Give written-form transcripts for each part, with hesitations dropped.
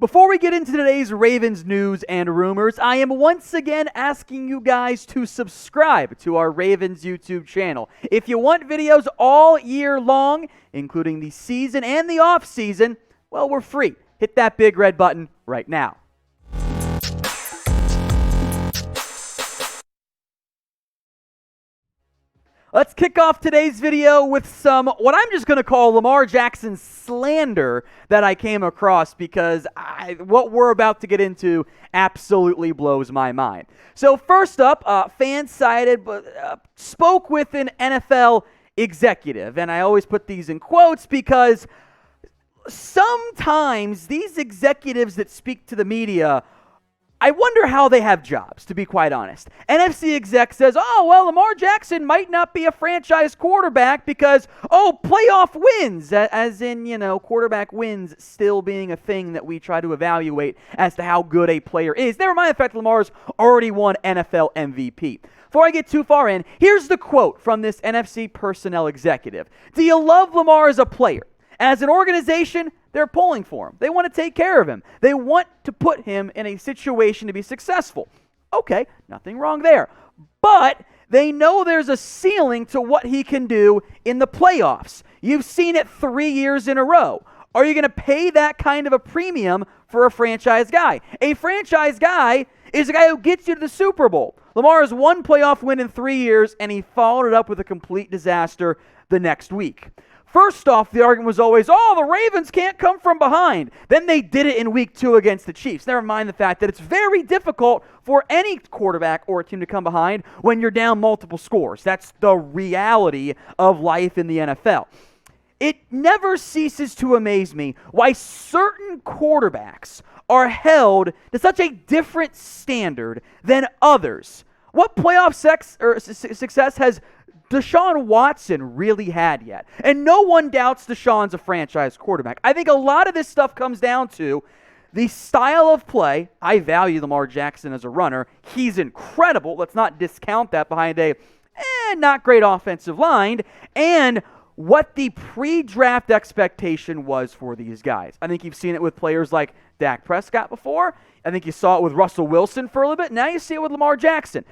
Before we get into today's Ravens news and rumors, I am once again asking you guys to subscribe to our Ravens YouTube channel. If you want videos all year long, including the season and the off season, well, we're free. Hit that big red button right now. Let's kick off today's video with some, what I'm just going to call Lamar Jackson slander that I came across because what we're about to get into absolutely blows my mind. So first up, spoke with an NFL executive, and I always put these in quotes because sometimes these executives that speak to the media, I wonder how they have jobs, to be quite honest. NFC exec says, Lamar Jackson might not be a franchise quarterback because, playoff wins, as in, quarterback wins still being a thing that we try to evaluate as to how good a player is. Never mind the fact that Lamar's already won NFL MVP. Before I get too far in, here's the quote from this NFC personnel executive. Do you love Lamar as a player? As an organization, they're pulling for him. They want to take care of him. They want to put him in a situation to be successful. Okay, nothing wrong there. But they know there's a ceiling to what he can do in the playoffs. You've seen it 3 years in a row. Are you going to pay that kind of a premium for a franchise guy? A franchise guy is a guy who gets you to the Super Bowl. Lamar has one playoff win in 3 years, and he followed it up with a complete disaster the next week. First off, the argument was always, the Ravens can't come from behind. Then they did it in week 2 against the Chiefs. Never mind the fact that it's very difficult for any quarterback or team to come behind when you're down multiple scores. That's the reality of life in the NFL. It never ceases to amaze me why certain quarterbacks are held to such a different standard than others. What playoff success has Deshaun Watson really had yet? And no one doubts Deshaun's a franchise quarterback. I think a lot of this stuff comes down to the style of play. I value Lamar Jackson as a runner. He's incredible. Let's not discount that behind a not great offensive line. And what the pre-draft expectation was for these guys. I think you've seen it with players like Dak Prescott before. I think you saw it with Russell Wilson for a little bit. Now you see it with Lamar Jackson.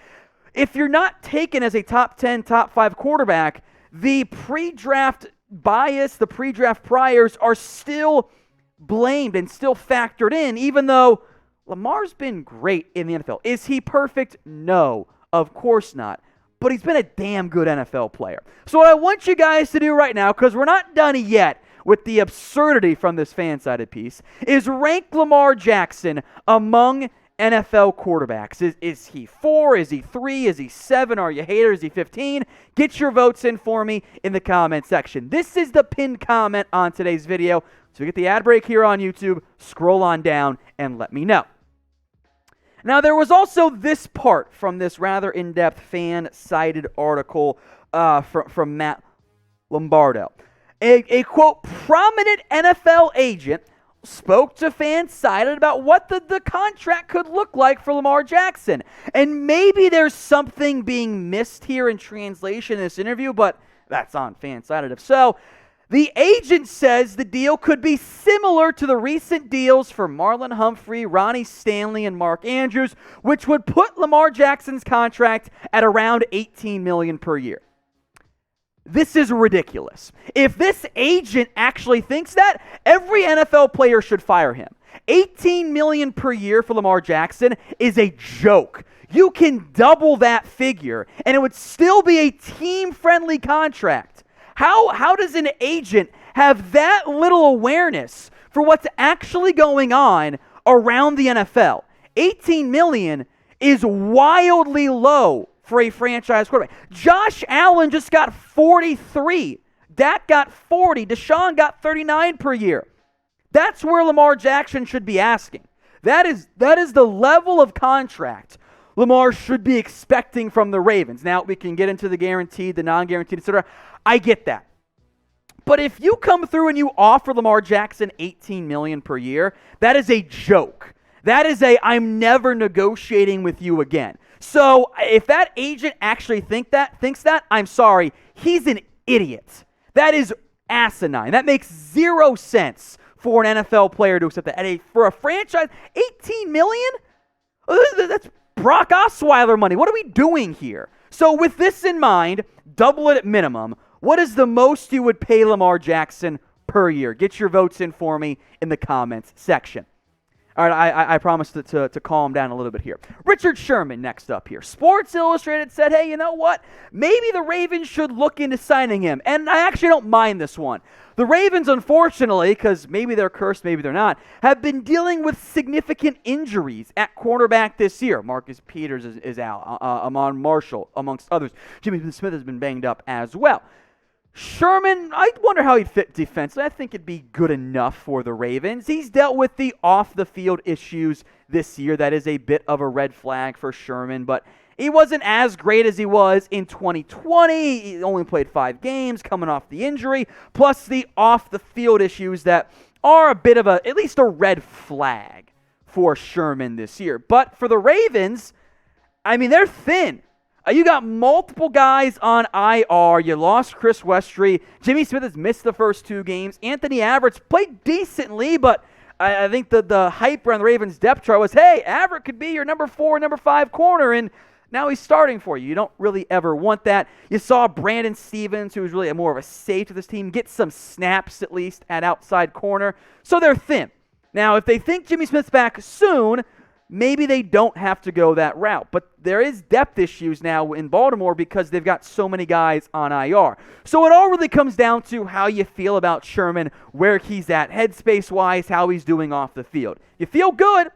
If you're not taken as a top 10, top 5 quarterback, the pre-draft bias, the pre-draft priors are still blamed and still factored in, even though Lamar's been great in the NFL. Is he perfect? No, of course not. But he's been a damn good NFL player. So what I want you guys to do right now, because we're not done yet with the absurdity from this fan-sided piece, is rank Lamar Jackson among NFL quarterbacks. Is he 4? Is he 3? Is he 7? Are you haters? Is he 15? Get your votes in for me in the comment section. This is the pinned comment on today's video. So get the ad break here on YouTube, scroll on down, and let me know. Now, there was also this part from this rather in-depth fan-sided article from Matt Lombardo. A quote, prominent NFL agent spoke to fans cited about what the contract could look like for Lamar Jackson. And maybe there's something being missed here in translation in this interview, but that's on fan-sided. If so, the agent says the deal could be similar to the recent deals for Marlon Humphrey, Ronnie Stanley, and Mark Andrews, which would put Lamar Jackson's contract at around $18 million per year. This is ridiculous. If this agent actually thinks that, every NFL player should fire him. $18 million per year for Lamar Jackson is a joke. You can double that figure, and it would still be a team-friendly contract. How does an agent have that little awareness for what's actually going on around the NFL? $18 million is wildly low for a franchise quarterback. Josh Allen just got 43. Dak got 40. Deshaun got 39 per year. That's where Lamar Jackson should be asking. That is the level of contract Lamar should be expecting from the Ravens. Now, we can get into the guaranteed, the non-guaranteed, etc. I get that. But if you come through and you offer Lamar Jackson $18 million per year, that is a joke. That is I'm never negotiating with you again. So if that agent actually thinks that, I'm sorry, he's an idiot. That is asinine. That makes zero sense for an NFL player to accept that. For a franchise, $18 million? That's Brock Osweiler money. What are we doing here? So with this in mind, double it at minimum. What is the most you would pay Lamar Jackson per year? Get your votes in for me in the comments section. All right, I promised to calm down a little bit here. Richard Sherman next up here. Sports Illustrated said, hey, you know what? Maybe the Ravens should look into signing him. And I actually don't mind this one. The Ravens, unfortunately, because maybe they're cursed, maybe they're not, have been dealing with significant injuries at cornerback this year. Marcus Peters is out. Amon Marshall, amongst others. Jimmy Smith has been banged up as well. Sherman, I wonder how he'd fit defensively. I think it'd be good enough for the Ravens. He's dealt with the off-the-field issues this year. That is a bit of a red flag for Sherman, but he wasn't as great as he was in 2020. He only played 5 games coming off the injury, plus the off-the-field issues that are a bit of at least a red flag for Sherman this year. But for the Ravens, I mean, they're thin. You got multiple guys on IR. You lost Chris Westry. Jimmy Smith has missed the first 2 games. Anthony Averett played decently, but I think the hype around the Ravens depth chart was, hey, Averett could be your number 4, number 5 corner, and now he's starting for you. You don't really ever want that. You saw Brandon Stevens, who was really more of a safety to this team, get some snaps at least at outside corner. So they're thin. Now, if they think Jimmy Smith's back soon, maybe they don't have to go that route. But there is depth issues now in Baltimore because they've got so many guys on IR. So it all really comes down to how you feel about Sherman, where he's at headspace-wise, how he's doing off the field. You feel good?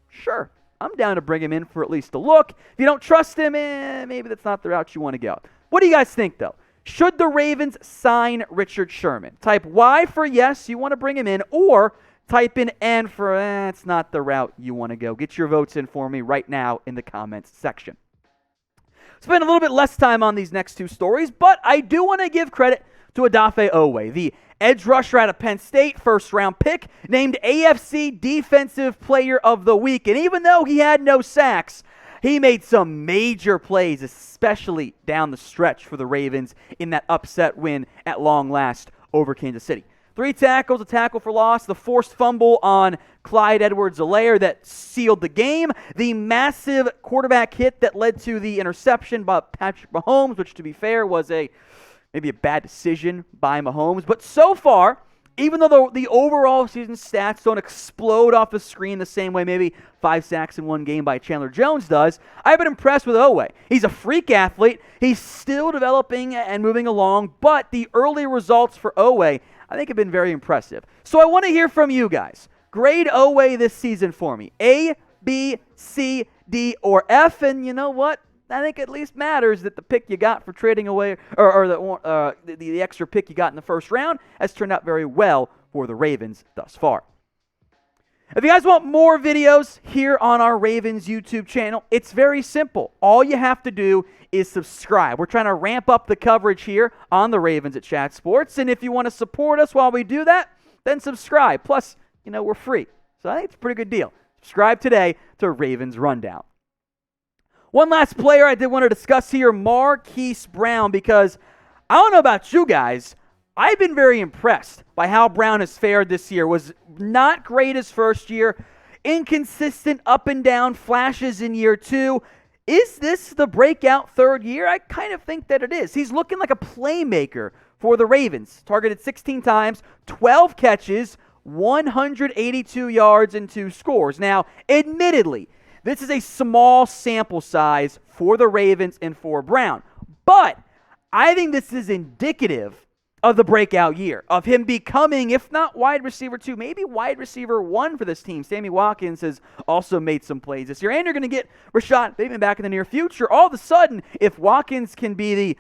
Sure. I'm down to bring him in for at least a look. If you don't trust him, maybe that's not the route you want to go. What do you guys think, though? Should the Ravens sign Richard Sherman? Type Y for yes, you want to bring him in, or type in N for it's not the route you want to go. Get your votes in for me right now in the comments section. Spend a little bit less time on these next 2 stories, but I do want to give credit to Odafe Oweh, the edge rusher out of Penn State, first-round pick, named AFC Defensive Player of the Week. And even though he had no sacks, he made some major plays, especially down the stretch for the Ravens in that upset win at long last over Kansas City. 3 tackles, a tackle for loss, the forced fumble on Clyde Edwards-Helaire that sealed the game, the massive quarterback hit that led to the interception by Patrick Mahomes, which, to be fair, was maybe a bad decision by Mahomes. But so far, even though the overall season stats don't explode off the screen the same way maybe 5 sacks in 1 game by Chandler Jones does, I've been impressed with Oweh. He's a freak athlete. He's still developing and moving along, but the early results for Oweh, I think, have been very impressive. So I want to hear from you guys. Grade Oweh this season for me. A, B, C, D, or F. And you know what? I think it at least matters that the pick you got for trading away, or the extra pick you got in the first round, has turned out very well for the Ravens thus far. If you guys want more videos here on our Ravens YouTube channel, it's very simple. All you have to do is subscribe. We're trying to ramp up the coverage here on the Ravens at Chat Sports, and if you want to support us while we do that, then subscribe. Plus, we're free, so I think it's a pretty good deal. Subscribe today to Ravens Rundown. One last player I did want to discuss here, Marquise Brown, because I don't know about you guys, I've been very impressed by how Brown has fared this year. Was not great his first year, inconsistent up and down flashes in year 2. Is this the breakout third year? I kind of think that it is. He's looking like a playmaker for the Ravens. Targeted 16 times, 12 catches, 182 yards, and 2 scores. Now, admittedly, this is a small sample size for the Ravens and for Brown. But I think this is indicative of the breakout year, of him becoming, if not wide receiver 2, maybe wide receiver 1 for this team. Sammy Watkins has also made some plays this year. And you're going to get Rashad Bateman back in the near future. All of a sudden, if Watkins can be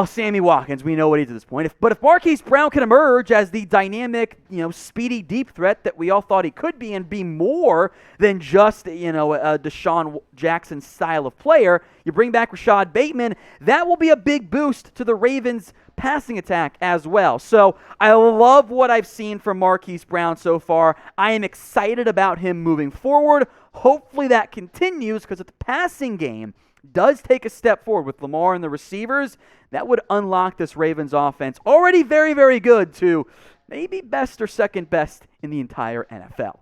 Sammy Watkins, we know what he is at this point. But if Marquise Brown can emerge as the dynamic, speedy deep threat that we all thought he could be and be more than just, a Deshaun Jackson style of player, you bring back Rashad Bateman, that will be a big boost to the Ravens' passing attack as well. So I love what I've seen from Marquise Brown so far. I am excited about him moving forward. Hopefully that continues because the passing game does take a step forward with Lamar and the receivers, that would unlock this Ravens offense, already very, very good, to maybe best or second best in the entire NFL.